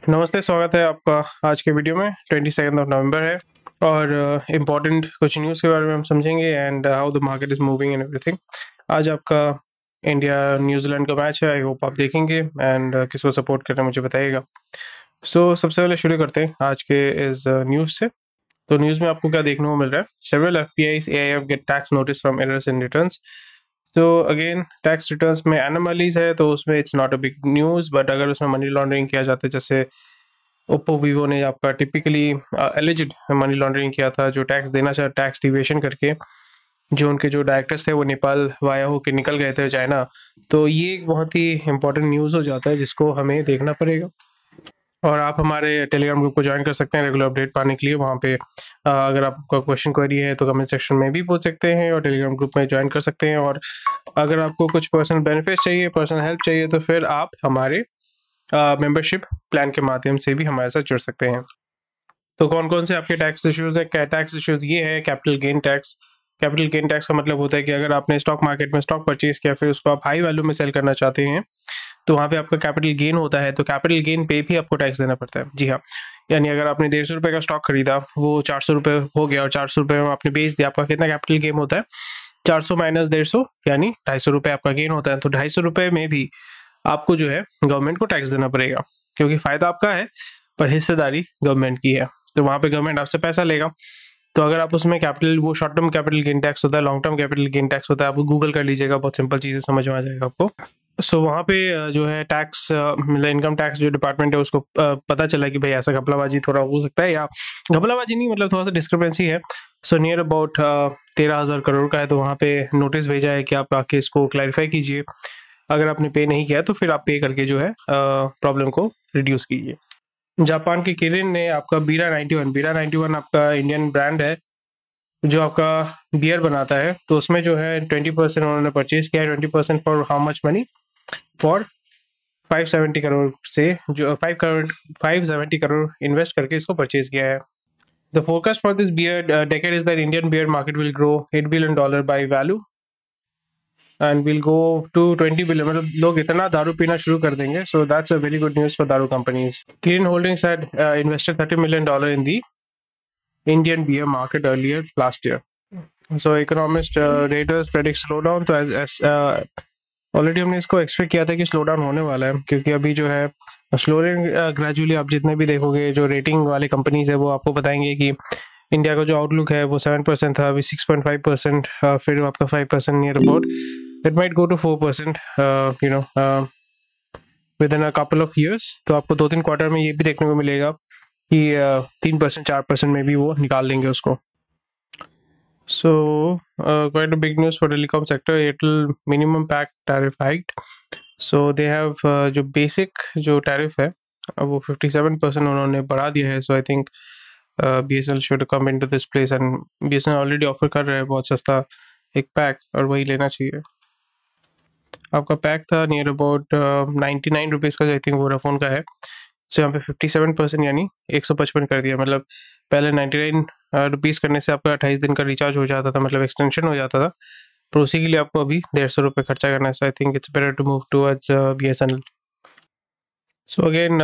नमस्ते, स्वागत है आपका आज के वीडियो में। 22 ऑफ नवंबर है और इम्पोर्टेंट कुछ न्यूज़ के बारे में हम समझेंगे and how the market is moving and everything. आज आपका इंडिया न्यूजीलैंड का मैच है, आई होप आप देखेंगे एंड किसको सपोर्ट करना मुझे बताइएगा। सबसे पहले शुरू करते हैं आज के इस न्यूज़ से। तो न्यूज़ में आपको क्या देखने को मिल रहा है? Several FPIs AIF get tax notice from errors in returns. तो अगेन टैक्स रिटर्न्स में एनोमलीज है, तो उसमें it's not a big news, but अगर उसमें मनी लॉन्ड्रिंग किया जाता है, जैसे ओप्पो वीवो ने आपका टिपिकली एलिजिड मनी लॉन्ड्रिंग किया था, जो टैक्स देना चाहे टैक्स डिविएशन करके, जो उनके जो डायरेक्टर्स थे वो नेपाल वाया होकर निकल गए थे चाइना। तो ये एक बहुत ही इंपॉर्टेंट न्यूज़ हो जाता है जिसको हमें देखना पड़ेगा। और आप हमारे टेलीग्राम ग्रुप को ज्वाइन कर सकते हैं रेगुलर अपडेट पाने के लिए। वहाँ पे अगर आपका क्वेश्चन क्वेरी है तो कमेंट सेक्शन में भी पूछ सकते हैं और टेलीग्राम ग्रुप में ज्वाइन कर सकते हैं। और अगर आपको कुछ पर्सनल बेनिफिट चाहिए, पर्सनल हेल्प चाहिए, तो फिर आप हमारे मेंबरशिप प्लान के माध्यम से भी हमारे साथ जुड़ सकते हैं। तो कौन कौन से आपके टैक्स इश्यूज है? टैक्स इश्यूज ये है capital gain tax. Capital gain tax का मतलब होता है कि अगर आपने स्टॉक मार्केट में स्टॉक परचेज किया, फिर उसको आप हाई वैल्यू में सेल करना चाहते हैं, तो वहाँ पे आपका कैपिटल गेन होता है। तो कैपिटल गेन पे भी आपको टैक्स देना पड़ता है। जी हाँ, यानी अगर आपने 150 रुपये का स्टॉक खरीदा, वो 400 रुपये हो गया और 400 रुपये में आपने बेच दिया, आपका कितना कैपिटल गेन होता है? 400 माइनस 150 यानी 250 रुपये आपका गेन होता है। तो 250 रुपये में भी आपको जो है गवर्नमेंट को टैक्स देना पड़ेगा, क्योंकि फायदा आपका है पर हिस्सेदारी गवर्नमेंट की है। तो वहाँ पे गवर्नमेंट आपसे पैसा लेगा। तो अगर आप उसमें कैपिटल, वो short term capital gain tax होता है, long term capital gain tax होता है, आप गूगल कर लीजिएगा, बहुत सिंपल चीज़ें समझ में आ जाएगा आपको। वहाँ पे जो है टैक्स, मतलब इनकम टैक्स जो डिपार्टमेंट है उसको पता चला कि भाई ऐसा घपलाबाजी थोड़ा हो सकता है, या घपलाबाजी नहीं, मतलब थोड़ा सा डिस्क्रिपेंसी है। नियर अबाउट 13,000 करोड़ का है। तो वहाँ पे नोटिस भेजा है कि आप आके इसको क्लैरिफाई कीजिए। अगर आपने पे नहीं किया तो फिर आप पे करके जो है प्रॉब्लम को रिड्यूस कीजिए। जापान की किरिन ने आपका बीरा 91 आपका इंडियन ब्रांड है जो आपका बियर बनाता है। तो उसमें जो है 20% उन्होंने परचेज किया है। 20% for how much money? For 570 crore से, जो 570 करोड़ इन्वेस्ट करके इसको परचेज किया है। The forecast for this beer decade is that Indian beer market will grow $8 billion by value and will go to 20 billion. मतलब लोग इतना दारू पीना शुरू कर देंगे। So that's a very good news for दारू कंपनीज। Kirin holdings had invested $30 million in the Indian beer market earlier last year. So economist raters predict slowdown. तो ऑलरेडी हमने इसको एक्सपेक्ट किया था कि स्लो डाउन होने वाला है, क्योंकि अभी जो है स्लोइंग ग्रेजुअली, आप जितने भी देखोगे जो रेटिंग वाले कंपनीज है वो आपको बताएंगे कि इंडिया का जो आउटलुक है वो 7% था, अभी 6.5%, फिर आपका 5% near about, it might go to 4%, you know, within a couple of years. तो आपको 2-3 क्वार्टर में ये भी देखने को मिलेगा कि 3%, 4% में भी वो निकाल लेंगे उसको। So, quite a big news for telecom sector. Airtel minimum pack tariff hiked. So they have जो basic जो tariff है वो 57% उन्होंने बढ़ा दिया है। So I think BSNL should come into this place and BSNL already offer कर रहा है बहुत सस्ता एक पैक, और वही लेना चाहिए। आपका पैक था नियर अबाउट 99 रुपीज़ का, आई थिंक वोडाफोन का है। सो यहाँ पे 57% यानी 155 कर दिया। मतलब पहले 99 रुपीज़ करने से आपका 28 दिन का रिचार्ज हो जाता था, मतलब एक्सटेंशन हो जाता था। तो उसी के लिए आपको अभी 150 रुपये खर्चा करना है। So I think it's better to move towards BSNL। So again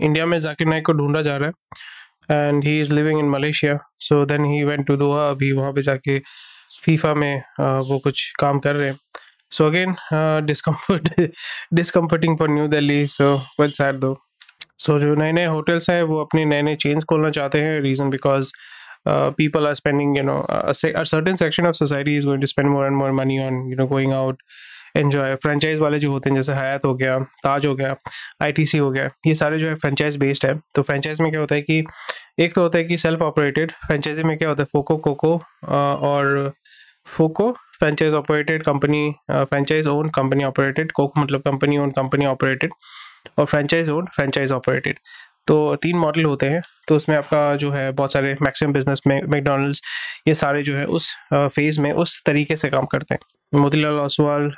India में जाकिर नाइक को ढूंढा जा रहा है and he is living in Malaysia. So then he went to Doha. अभी वहाँ पे जाके फीफा में वो कुछ काम कर रहे हैं। So again discomforting for new Delhi. So but sad दो। सो जो नए नए होटल्स हैं वो अपने नए नए चेन्स खोलना चाहते हैं। Reason because people are spending, you know, a certain section of society is going to spend more and more money on, you know, going out, enjoy। Franchise वाले जो होते हैं, जैसे हयात हो गया, ताज हो गया, ITC हो गया, ये सारे जो है फ्रेंचाइज बेस्ड है। तो फ्रेंचाइज में क्या होता है कि एक तो होता है कि सेल्फ ऑपरेटेड। फ्रेंचाइजी में क्या होता है, फोको, कोको और FOCO franchise operated company, franchise own company operated, COCO मतलब कंपनी ओन कंपनी ऑपरेटेड, और फ्रेंचाइज ओन फ्रेंचाइज ऑपरेटेड। तो 3 मॉडल होते हैं। तो उसमें आपका जो है बहुत सारे मैक्सिमम बिजनेस में मैकडॉनल्ड्स, ये सारे जो है उस फेज़ में उस तरीके से काम करते हैं। मोतीलाल ओसवाल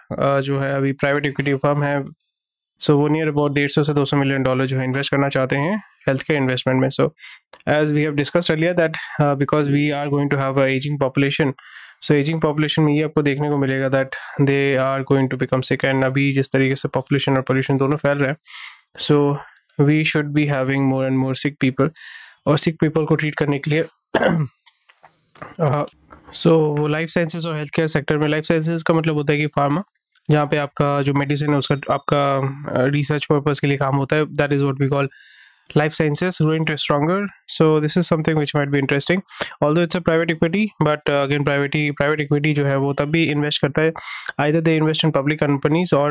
जो है अभी प्राइवेट इक्विटी फर्म है। सो वो नियर अबाउट 150 से $200 मिलियन जो है इन्वेस्ट करना चाहते हैं हेल्थ केयर इन्वेस्टमेंट में। So as we have discussed earlier that because we are going to have a aging population. So aging population में ये आपको देखने को मिलेगा that they are going to become sick. And अभी जिस तरीके से पॉपुलेशन और पोल्यूशन दोनों फैल रहे हैं, so we should be having more and more sick people, और सिक पीपल को ट्रीट करने के लिए सो वो लाइफ साइंसेज और हेल्थ केयर सेक्टर में, लाइफ साइंसेज का मतलब होता है कि फार्मा, जहाँ पे आपका जो मेडिसिन है उसका आपका रिसर्च पर्पस के लिए काम होता है, that is what we call life sciences growing to stronger. So this is something which might be interesting, although it's a private equity, but again private equity जो है वो तब भी invest करता है, either they invest in public companies or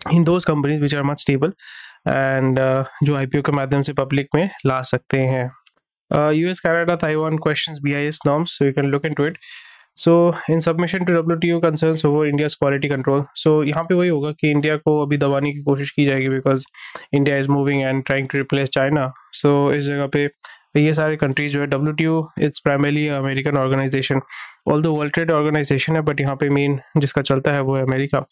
in those companies which are much stable and जो IPO के माध्यम से public में ला सकते हैं. US, Canada, Taiwan questions BIS norms, so you can look into it. So in submission to WTO concerns over India's quality control. So यहाँ पे वही होगा कि इंडिया को अभी दबाने की कोशिश की जाएगी, because India is moving and trying to replace China. So इस जगह पे ये सारे कंट्रीज जो है, WTO it's primarily American organization, although world trade organization है, बट यहाँ पे मेन जिसका चलता है वो है अमेरिका.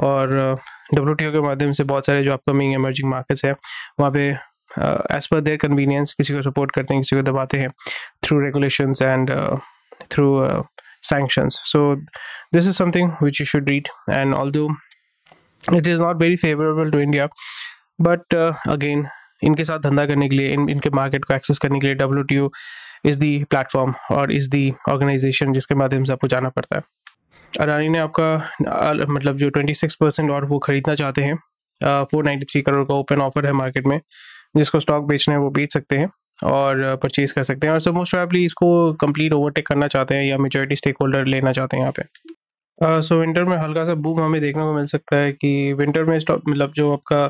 और WTO के माध्यम से बहुत सारे जो अपकमिंग एमर्जिंग मार्केट्स हैं वहाँ पे एज पर देयर कन्वीनियंस किसी को सपोर्ट करते हैं, किसी को दबाते हैं through regulations and through sanctions. So this is something which you should read, and although it is not very favorable to India, but again इनके साथ धंधा करने के लिए, इनके मार्केट को एक्सेस करने के लिए WTO इज दी प्लेटफॉर्म और इज दी ऑर्गेनाइजेशन जिसके माध्यम से आपको जाना पड़ता है. अडानी ने आपका मतलब जो 26% और वो खरीदना चाहते हैं, 493 करोड़ का ओपन ऑफर है मार्केट में, जिसको स्टॉक बेचना है वो बेच सकते हैं और परचेज कर सकते हैं. और सो मोस्ट प्रोबेबली इसको कंप्लीट ओवरटेक करना चाहते हैं या मेजॉरिटी स्टेक होल्डर लेना चाहते हैं यहाँ पे. सो विंटर में हल्का सा बूम हमें देखने को मिल सकता है कि विंटर में स्टॉक मतलब जो आपका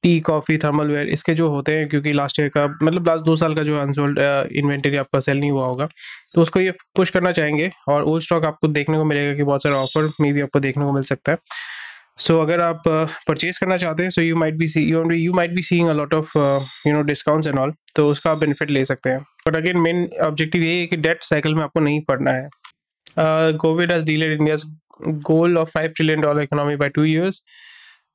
टी, कॉफ़ी, थर्मल वेयर इसके जो होते हैं, क्योंकि लास्ट ईयर का मतलब लास्ट 2 साल का जो अनसोल्ड इन्वेंटरी आपका सेल नहीं हुआ होगा, तो उसको ये पुश करना चाहेंगे. और ओल्ड स्टॉक आपको देखने को मिलेगा कि बहुत सारा ऑफर में भी आपको देखने को मिल सकता है. सो अगर आप परचेज करना चाहते हैं, so you might be seeing a lot of discounts and all, तो उसका आप बेनिफिट ले सकते हैं. बट अगेन मेन ऑब्जेक्टिव यही है कि डेट साइकिल में आपको नहीं पड़ना है. Covid has delayed India's goal of $5 trillion economy bye 2 years.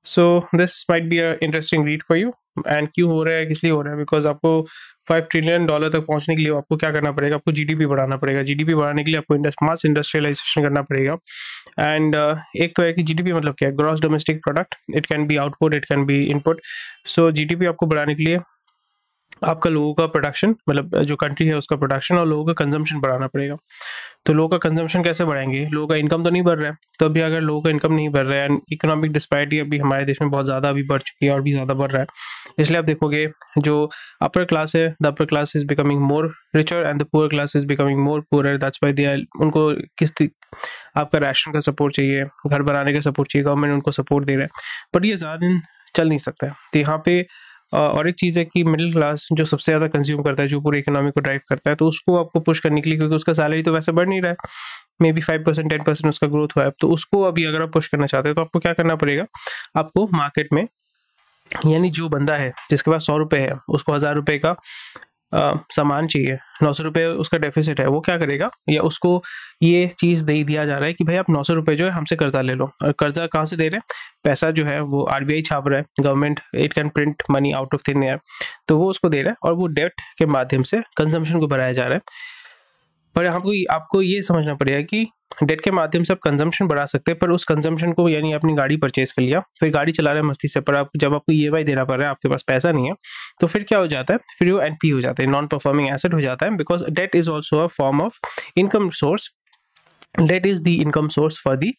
So this might be a interesting read for you. And क्यों हो रहा है, किस लिए हो रहा है? बिकॉज आपको $5 trillion तक पहुंचने के लिए आपको क्या करना पड़ेगा? आपको GDP बढ़ाना पड़ेगा. GDP बढ़ाने के लिए आपको मास इंडस्ट्रियलाइजेशन करना पड़ेगा. एंड एक तो है कि GDP मतलब क्या है? Gross domestic product. It can be output, it can be input. So GDP आपको बढ़ाने के लिए आपका लोगों का प्रोडक्शन, मतलब जो कंट्री है उसका प्रोडक्शन और लोगों का कंजम्पशन बढ़ाना पड़ेगा. तो लोगों का कंजम्पशन कैसे बढ़ाएंगे? लोगों का इनकम तो नहीं बढ़ रहा है, तो अभी अगर लोगों का इनकम नहीं बढ़ रहा है एंड इकोनॉमिक डिस्पैरिटी अभी हमारे देश में बहुत ज़्यादा अभी बढ़ चुकी है और भी ज़्यादा बढ़ रहा है, इसलिए आप देखोगे जो अपर क्लास है, the upper class is becoming more richer and the poor class is becoming more poor. That's why they are, उनको आपका राशन का सपोर्ट चाहिए, घर बनाने का सपोर्ट चाहिए, गवर्नमेंट उनको सपोर्ट दे रहा है, बट ये ज़्यादा दिन चल नहीं सकता है. तो यहाँ पे और एक चीज़ है कि मिडिल क्लास जो सबसे ज़्यादा कंज्यूम करता है, जो पूरी इकोनॉमी को ड्राइव करता है, तो उसको आपको पुश करने के लिए, क्योंकि उसका सैलरी तो वैसे बढ़ नहीं रहा है, मे बी 5% 10% उसका ग्रोथ हुआ है, तो उसको अभी अगर आप पुश करना चाहते हैं तो आपको क्या करना पड़ेगा? आपको मार्केट में, यानी जो बंदा है जिसके पास 100 रुपये है, उसको 1000 रुपये का सामान चाहिए, 900 रुपये उसका डेफिसिट है, वो क्या करेगा? या उसको ये चीज़ दे दिया जा रहा है कि भाई आप 900 रुपये जो है हमसे कर्जा ले लो. और कर्जा कहाँ से दे रहे हैं? पैसा जो है वो RBI छाप रहा है, government it can print money out of thin air, तो वो उसको दे रहा है और वो डेट के माध्यम से कंजम्पशन को बढ़ाया जा रहा है. पर आपको ये समझना पड़ेगा कि डेट के माध्यम से आप कंजम्पशन बढ़ा सकते हैं, पर उस कंजम्पशन को, यानी अपनी गाड़ी परचेज कर लिया, फिर गाड़ी चला रहे हैं मस्ती से, पर आप जब आपको EMI देना पड़ रहा है, आपके पास पैसा नहीं है, तो फिर क्या हो जाता है? फिर वो NP हो जाता है, नॉन परफॉर्मिंग एसेट हो जाता है, because debt is also a form of income source. Debt is the income source for the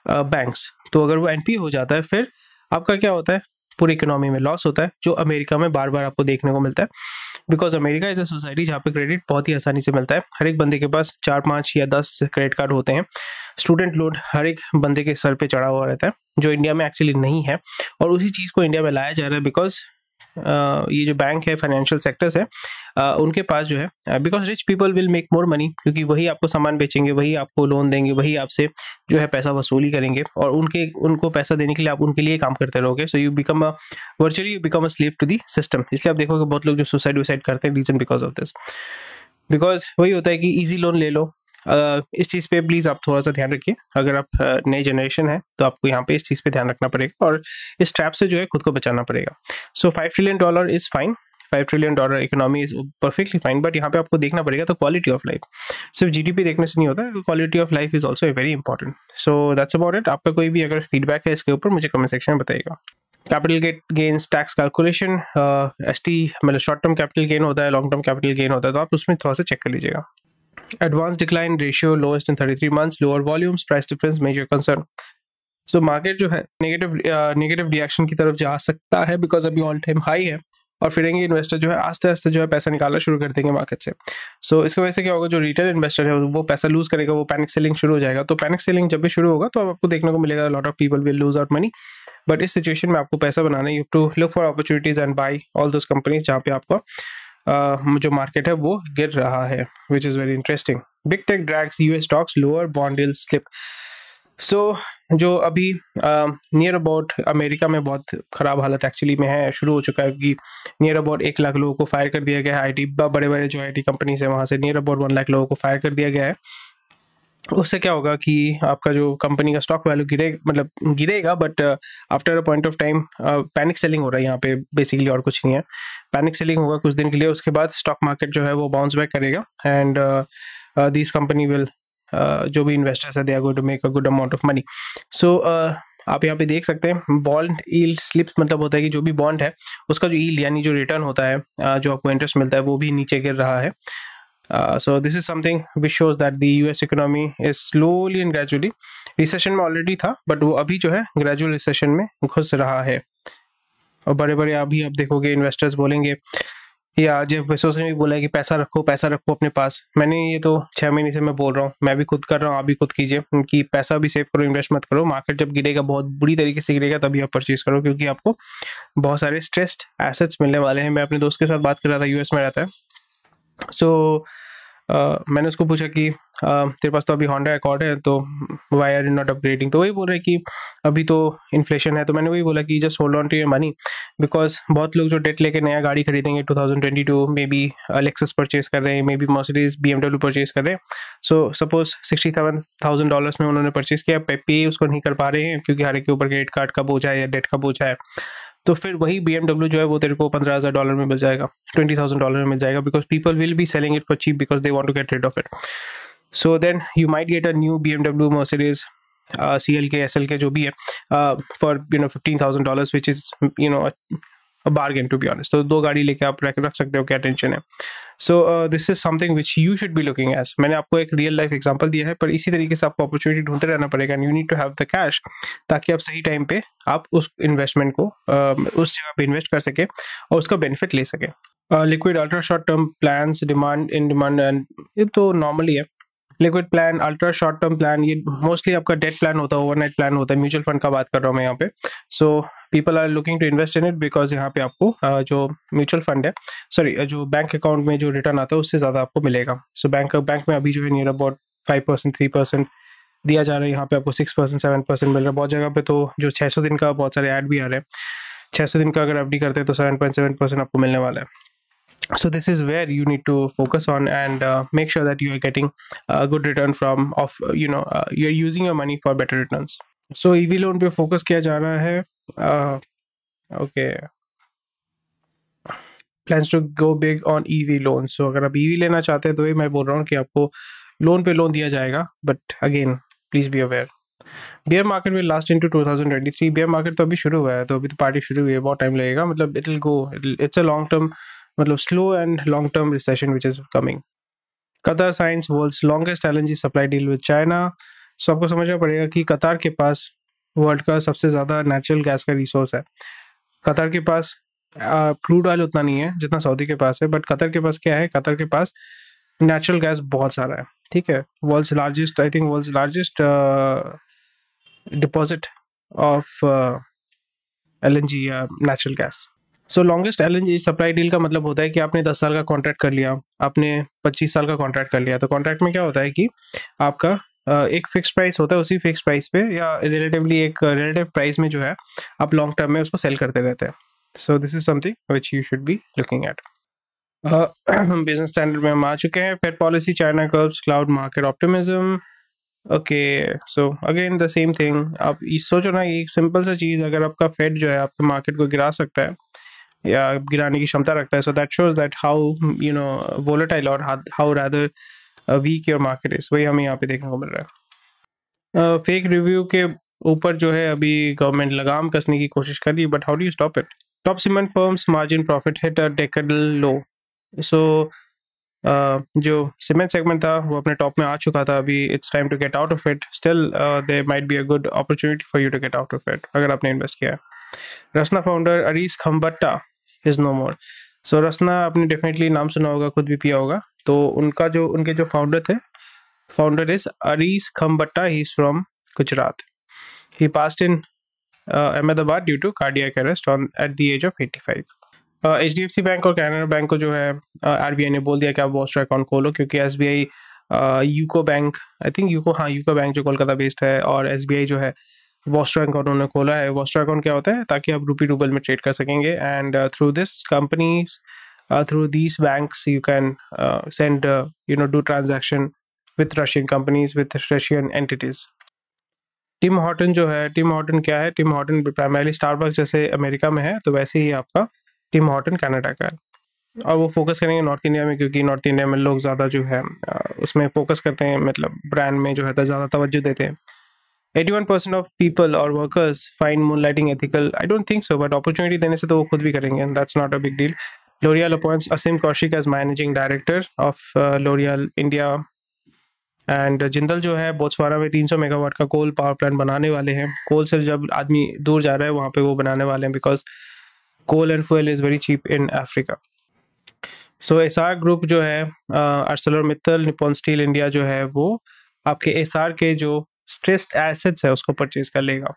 banks. तो अगर वो NP हो जाता है, फिर आपका क्या होता है? पूरी इकोनॉमी में लॉस होता है, जो अमेरिका में बार बार आपको देखने को मिलता है, because America is a society जहाँ पे क्रेडिट बहुत ही आसानी से मिलता है. हर एक बंदे के पास 4, 5 या 10 क्रेडिट कार्ड होते हैं. स्टूडेंट लोड हर एक बंदे के सर पे चढ़ा हुआ रहता है, जो इंडिया में एक्चुअली नहीं है, और उसी चीज़ को इंडिया में लाया जा रहा है, बिकॉज ये जो बैंक है, फाइनेंशियल सेक्टर्स है, उनके पास जो है, because rich people will make more money, क्योंकि वही आपको सामान बेचेंगे, वही आपको लोन देंगे, वही आपसे जो है पैसा वसूली करेंगे, और उनको पैसा देने के लिए आप उनके लिए काम करते रहोगे. So virtually you become a slave to the system. इसलिए आप देखोगे बहुत लोग जो सुसाइड करते हैं, reason because of this, because वही होता है कि ईजी लोन ले लो. इस चीज़ पे प्लीज़ आप थोड़ा सा ध्यान रखिए. अगर आप नई जनरेशन है तो आपको यहाँ पे इस चीज़ पे ध्यान रखना पड़ेगा और इस ट्रैप से जो है खुद को बचाना पड़ेगा. सो $5 trillion is fine, $5 trillion economy is perfectly fine, but यहाँ पे आपको देखना पड़ेगा तो क्वालिटी ऑफ लाइफ. सिर्फ GDP देखने से नहीं होता, quality of life is also very important. So that's about it. आपका कोई भी अगर फीडबैक है इसके ऊपर, मुझे कमेंट सेक्शन में बताइएगा. Capital gains tax calculation, ST मतलब शॉर्ट टर्म कैपिटल गेन होता है, लॉन्ग टर्म कैपिटल गेन होता है, तो आप उसमें थोड़ा सा चेक कर लीजिएगा। Advance decline ratio lowest in 33 months, lower volumes, price difference major concern. So market जो है नेगेटिव रिएक्शन की तरफ जा सकता है बिकॉज अभी ऑल टाइम हाई है, और फिर इन्वेस्टर जो है आस्ते आस्ते जो है पैसा निकालना शुरू कर देंगे मार्केट से। सो इसकी वजह से क्या होगा, जो रिटेल इन्वेस्टर है वो पैसा लूज करेगा, वो पैनिक सेलिंग शुरू हो जाएगा। तो पैनिक सेलिंग जब भी शुरू होगा तो आपको देखने को मिलेगा lot of people will lose out money, but इस सिचुएशन में आपको पैसा बनाना है, you to look for opportunities and buy all those companies जहाँ पे आपका जो मार्केट है वो गिर रहा है, which is very interesting. Big tech drags US stocks lower, bond yields slip. So जो अभी नियर अबाउट अमेरिका में बहुत ख़राब हालत एक्चुअली में है, शुरू हो चुका है कि नियर अबाउट 1 लाख लोगों को फायर कर दिया गया है। IT बड़े बड़े जो IT कंपनीज है वहाँ से नियर अबाउट 1 लाख लोगों को फायर कर दिया गया है। उससे क्या होगा कि आपका जो कंपनी का स्टॉक वैल्यू गिरेगा, but after a point of time panic selling हो रहा है यहाँ पे बेसिकली, और कुछ नहीं है। पैनिक सेलिंग होगा कुछ दिन के लिए, उसके बाद स्टॉक मार्केट जो है वो बाउंस बैक करेगा, एंड दिस कंपनी विल जो भी इन्वेस्टर्स है they are going to make a good amount of money. So आप यहाँ पे देख सकते हैं बॉन्ड यील्ड स्लिप्स, मतलब होता है कि जो भी बॉन्ड है उसका जो यील्ड यानी जो रिटर्न होता है, जो आपको इंटरेस्ट मिलता है वो भी नीचे गिर रहा है। So this is something which shows that the US economy is slowly and gradually, recession में already था, but वो अभी जो है gradual recession में घुस रहा है। और बड़े बड़े अभी आप देखोगे इन्वेस्टर्स बोलेंगे, या जेफ बेजोस ने भी बोला है कि पैसा रखो अपने पास। मैंने ये तो 6 महीने से मैं बोल रहा हूँ, मैं भी खुद कर रहा हूँ, आप भी खुद कीजिए कि पैसा भी सेव करो, इन्वेस्ट मत करो। मार्केट जब गिरेगा, बहुत बुरी तरीके से गिरेगा, तभी आप परचेज करो, क्योंकि आपको बहुत सारे स्ट्रेस्ड एसेट्स मिलने वाले हैं। मैं अपने दोस्त के साथ बात कर रहा था, यूएस में रहता है। सो मैंने उसको पूछा कि तेरे पास तो अभी होंडा अकॉर्ड है, तो why are you not upgrading. तो वही बोल रहे कि अभी तो इन्फ्लेशन है। तो मैंने वही बोला कि just hold on to your money, because बहुत लोग जो डेट लेके नया गाड़ी खरीदेंगे 2022, मे बी लेक्सस परचेज कर रहे हैं, may be Mercedes BMW purchase कर रहे हैं। सो सपोज $67,000 में उन्होंने परचेज किया, पे उसको नहीं कर पा रहे हैं क्योंकि हर एक के ऊपर क्रेडिट कार्ड का बोझ है या डेट का बोझ है। तो फिर वही BMW जो है वो तेरे को $15,000 में मिल जाएगा, $20,000 में मिल जाएगा, because people will be selling it for cheap because they want to get rid of it. So then you might get a new BMW, Mercedes, CLK, SLK जो भी है, for $15,000, which is bargain to be honest. तो 2 गाड़ी लेके आप रख सकते हो, क्या टेंशन है। So this is something which you should be looking as. मैंने आपको एक रियल लाइफ एग्जांपल दिया है, पर इसी तरीके से आपको अपॉर्चुनिटी ढूंढते रहना पड़ेगा, and you need to have the cash, ताकि आप सही टाइम पे आप उस इन्वेस्टमेंट को उस जगह पे इन्वेस्ट कर सके और उसका बेनिफिट ले सके। Liquid ultra short term plans, demand, and ये तो नॉर्मली है। Liquid plan, ultra short term plan, ये मोस्टली आपका डेट प्लान होता है, ओवरनाइट प्लान होता है। म्यूचुअल फंड का बात कर रहा हूँ मैं यहाँ पे। So people are looking to invest in it because यहाँ पे आपको जो म्यूचुअल फंड है, सॉरी जो बैंक अकाउंट में जो रिटर्न आता है उससे ज़्यादा आपको मिलेगा। सो बैंक में अभी जो है नियर अबाउट 5%, 3% दिया जा रहा है। यहाँ पे आपको 6%, 7% मिल रहा है। बहुत जगह पे तो जो 600 दिन का, बहुत सारे ऐड भी आ रहे हैं, 600 दिन का अगर FD करते हैं तो 7.7% आपको मिलने वाला है। So this is where you need to focus on, and make sure that you are getting a good return from you're using your money for better returns. So EV loan पे focus किया जा रहा है। Okay, plans to go big on EV loans. So अगर आप EV लेना चाहते हैं तो ये मैं बोल रहा हूँ कि आपको लोन पे लोन दिया जाएगा, but again please be aware. Bear market will last into 2023। Bear market तो अभी शुरू हुआ है, तो अभी तो पार्टी शुरू हुई है, बहुत टाइम लगेगा। मतलब it will go, it's a long term, मतलब slow and long term recession which is coming. Qatar signs world's longest LNG supply deal with China. So आपको समझना पड़ेगा कि कतर के पास वर्ल्ड का सबसे ज़्यादा नेचुरल गैस का रिसोर्स है। कतर के पास क्रूड ऑयल उतना नहीं है जितना सऊदी के पास है, बट कतर के पास क्या है, कतर के पास नेचुरल गैस बहुत सारा है। ठीक है, world's largest deposit of LNG या natural gas. So longest LNG supply deal का मतलब होता है कि आपने 10 साल का कॉन्ट्रैक्ट कर लिया, आपने 25 साल का कॉन्ट्रैक्ट कर लिया। तो कॉन्ट्रैक्ट में क्या होता है कि आपका एक फिक्स प्राइस होता है, उसी फिक्स प्राइस पे या रिलेटिव प्राइस में जो है आप लॉन्ग टर्म में उसको सेल करते रहते हैं। So this is something which you should be looking at. Business standard में हम आ चुके हैं। Fed policy, China curves, cloud market optimism. Okay, so again the same thing. आप सोचो ना, एक सिंपल सा चीज़, अगर आपका फेड जो है आपके मार्केट को गिरा सकता है या गिराने की क्षमता रखता है, so that shows that how volatile और how rather weak your market is. वही हमें यहाँ पे देखने को मिल रहा है। फेक रिव्यू के ऊपर जो है अभी गवर्नमेंट लगाम कसने की कोशिश कर रही है, but how do you stop it? Top cement firms margin profit hit a decadal low. So जो सीमेंट सेगमेंट था वो अपने टॉप में आ चुका था, अभी it's time to get out of it. Still there might be a good opportunity for you to get out of it अगर आपने इन्वेस्ट किया है। Rasna founder Areez Khambatta is no more. So Rasna आपने डेफिनेटली नाम सुना होगा, खुद भी पिया होगा। तो उनके जो फाउंडर थे, founder is Aris Khambatta, he is from Gujarat. He passed in Ahmedabad due to cardiac arrest at the age of 85। HDFC bank और कैनरा बैंक को जो है RBI ने बोल दिया कि आप वॉस्टर अकाउंट खोलो, क्योंकि SBI UCO bank, I think UCO bank जो कोलकाता बेस्ड है, और SBI जो है वॉस्टर अकाउंट उन्होंने खोला है। वॉस्टर अकाउंट क्या होता है? ताकि आप रूपी रूबल में ट्रेड कर सकेंगे, and through this companies, through these banks you can send do transaction with Russian companies, with Russian entities. Tim Horton जो है, टिम हॉर्टन क्या है? टिम हॉर्टन प्राइमरली स्टारबक्स जैसे अमेरिका में है, तो वैसे ही आपका टिम हॉर्टन कनाडा का है, और वो फोकस करेंगे नॉर्थ इंडिया में, क्योंकि नॉर्थ इंडिया में लोग ज़्यादा जो है उसमें फोकस करते हैं, मतलब ब्रांड में जो है ज़्यादा तवज्जो देते हैं। 81% ऑफ पीपल और workers find moonlighting ethical. I don't think so, but opportunity देने से तो वो खुद भी करेंगे, that's not a big deal. L'Oreal appoints Asim Kaushik as managing director of L'Oreal India, and Jindal जो है बोत्सवाना में 300 मेगावाट का कोल पावर प्लांट बनाने वाले हैं। कोल से जब आदमी दूर जा रहा है वहाँ पे वो बनाने वाले हैं, because coal and fuel is very cheap in Africa. So Essar group जो है, ArcelorMittal, निप्पॉन स्टील इंडिया जो है, वो आपके एसआर के जो स्ट्रेस्ड एसेट्स है उसको परचेज कर लेगा।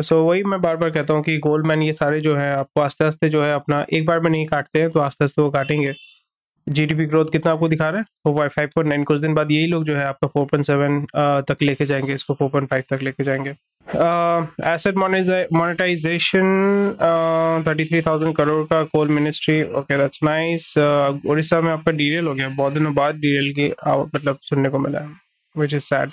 सो वही मैं बार बार कहता हूँ कि गोल्डमैन ये सारे जो है आपको आस्ते आस्ते जो है अपना एक बार में नहीं काटते हैं, तो आस्ते आस्ते वो काटेंगे। GDP ग्रोथ कितना आपको दिखा रहा है? 5.9। कुछ दिन बाद यही लोग जो है आपका 4.7 तक लेके जाएंगे, इसको 4.5 तक लेके जाएंगे। एसेट मोनेटाइजेशन 33,000 करोड़ का coal ministry, okay that's nice. Orissa में आपका डीरेल हो गया, बहुत दिनों बाद डीरेल की मतलब सुनने को मिला है, विच इज सैड।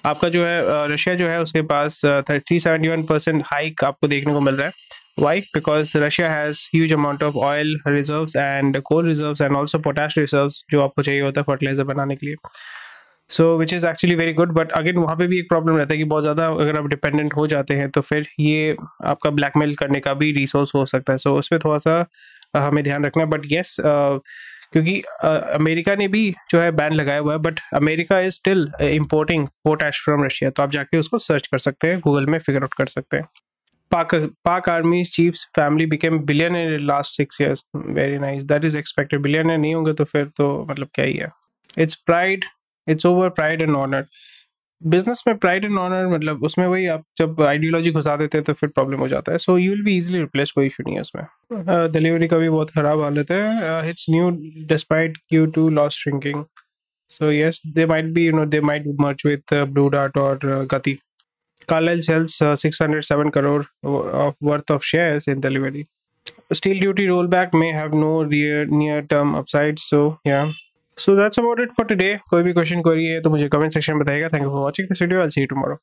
आपका जो है रशिया जो है उसके पास 371% हाइक आपको देखने को मिल रहा है। Why? Because Russia has huge amount of oil reserves and coal reserves and also potash reserves जो आपको चाहिए होता है फर्टिलाइजर बनाने के लिए। So which is actually very good, but again वहाँ पे भी एक प्रॉब्लम रहता है कि बहुत ज़्यादा अगर आप डिपेंडेंट हो जाते हैं तो फिर ये आपका ब्लैकमेल करने का भी रिसोर्स हो सकता है। सो उस पर थोड़ा सा हमें ध्यान रखना है। बट येस, क्योंकि अमेरिका ने भी जो है बैन लगाया हुआ है, but America is still importing potash from Russia, तो आप जाके उसको सर्च कर सकते हैं, गूगल में फिगर आउट कर सकते हैं। Pak Army chief's family became billionaire in last 6 years. Very nice. That is expected. Billionaire नहीं होंगे तो फिर तो मतलब क्या ही है? It's pride. It's over pride and honor. Business में प्राइड एंड ऑनर मतलब उसमें वही आप जब आइडियोलॉजी घुसा देते हैं तो फिर प्रॉब्लम हो जाता है। So you will be easily replace, कोई इशू नहीं है उसमें। डिलीवरी का भी बहुत खराब हालत है। It's new despite Q2 loss shrinking. So yes, they might be they might merge with Blue Dart और Gati. Carlyle sells 607 crore worth of shares in Delhivery. Steel duty rollback may have no near-term upside. So yeah. So that's about it for today. कोई भी question query है तो मुझे comment section में बताइएगा. Thank you for watching this video. I'll see you tomorrow.